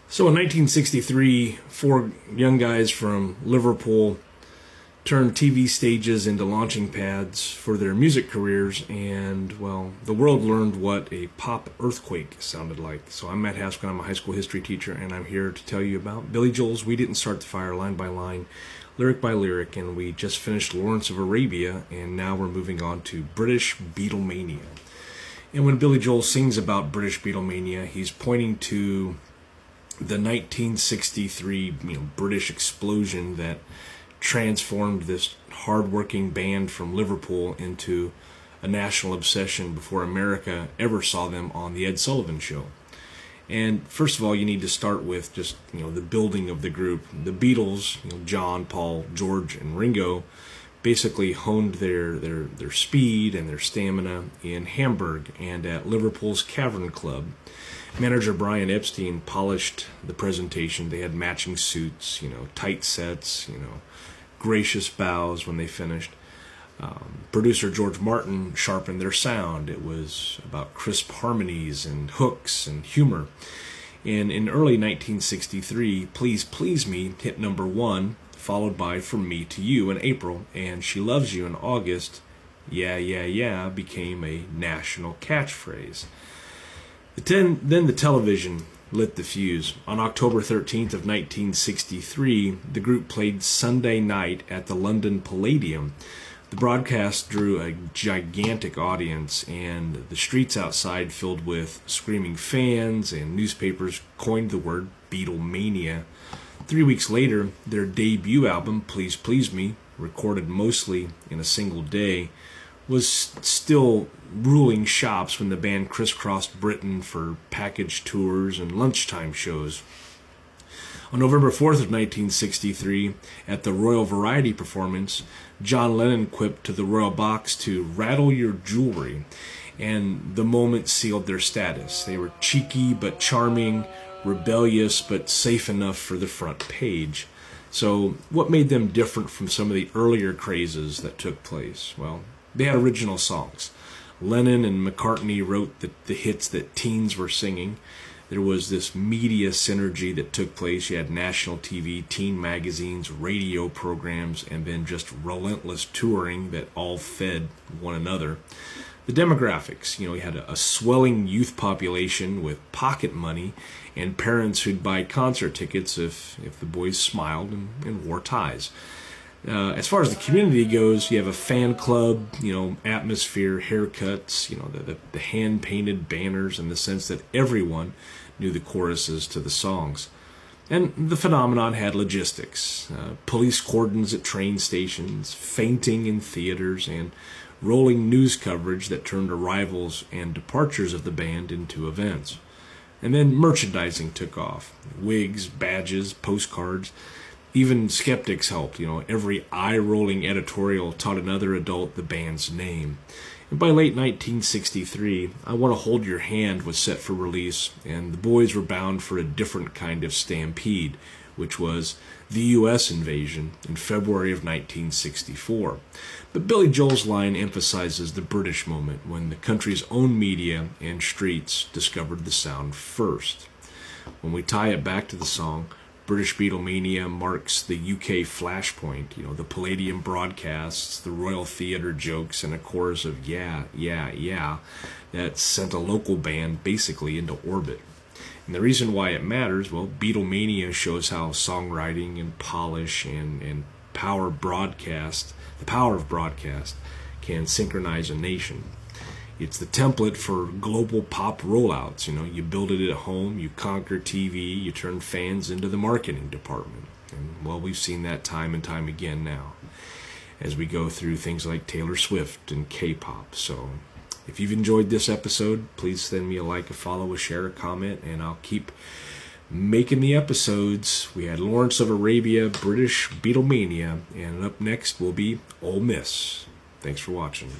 So in 1963, four young guys from Liverpool turned TV stages into launching pads for their music careers, and, well, the world learned what a pop earthquake sounded like. So I'm Matt Haskell, I'm a high school history teacher, and I'm here to tell you about Billy Joel's We Didn't Start the Fire, line by line, lyric by lyric, and we just finished Lawrence of Arabia, and now we're moving on to British Beatlemania. And when Billy Joel sings about British Beatlemania, he's pointing to the 1963 British explosion that transformed this hard-working band from Liverpool into a national obsession before America ever saw them on the Ed Sullivan Show. And first of all, you need to start with just the building of the group. The Beatles, John, Paul, George, and Ringo, basically honed their speed and their stamina in Hamburg and at Liverpool's Cavern Club. Manager Brian Epstein polished the presentation. They had matching suits, tight sets, gracious bows when they finished. Producer George Martin sharpened their sound. It was about crisp harmonies and hooks and humor. And in early 1963, Please Please Me hit number one, followed by From Me to You in April, and She Loves You in August. Yeah, yeah, yeah became a national catchphrase. Then the television lit the fuse. On October 13th of 1963, the group played Sunday night at the London Palladium. The broadcast drew a gigantic audience, and the streets outside filled with screaming fans, and newspapers coined the word Beatlemania. 3 weeks later, their debut album, Please Please Me, recorded mostly in a single day, was still ruling shops when the band crisscrossed Britain for package tours and lunchtime shows. On November 4th of 1963, at the Royal Variety performance, John Lennon quipped to the Royal Box to rattle your jewelry, and the moment sealed their status. They were cheeky but charming, rebellious but safe enough for the front page. So what made them different from some of the earlier crazes that took place? Well, they had original songs. Lennon and McCartney wrote the hits that teens were singing. There was this media synergy that took place. You had national TV, teen magazines, radio programs, and then just relentless touring that all fed one another. The demographics, you had a swelling youth population with pocket money and parents who'd buy concert tickets if the boys smiled and wore ties. As far as the community goes, you have a fan club, atmosphere, haircuts, the hand-painted banners, in the sense that everyone knew the choruses to the songs. And the phenomenon had logistics, police cordons at train stations, fainting in theaters, and rolling news coverage that turned arrivals and departures of the band into events. And then merchandising took off. Wigs, badges, postcards. Even skeptics helped. Every eye-rolling editorial taught another adult the band's name. And by late 1963, I Want to Hold Your Hand was set for release, and the boys were bound for a different kind of stampede, which was the U.S. invasion in February of 1964. But Billy Joel's line emphasizes the British moment, when the country's own media and streets discovered the sound first. When we tie it back to the song, British Beatlemania marks the UK flashpoint, the Palladium broadcasts, the Royal Theatre jokes, and a chorus of yeah, yeah, yeah that sent a local band basically into orbit. And the reason why it matters, well, Beatlemania shows how songwriting and polish and the power of broadcast can synchronize a nation. It's the template for global pop rollouts. You build it at home, you conquer TV, you turn fans into the marketing department. And, well, we've seen that time and time again now as we go through things like Taylor Swift and K-pop. So if you've enjoyed this episode, please send me a like, a follow, a share, a comment, and I'll keep making the episodes. We had Lawrence of Arabia, British Beatlemania, and up next will be Ole Miss. Thanks for watching.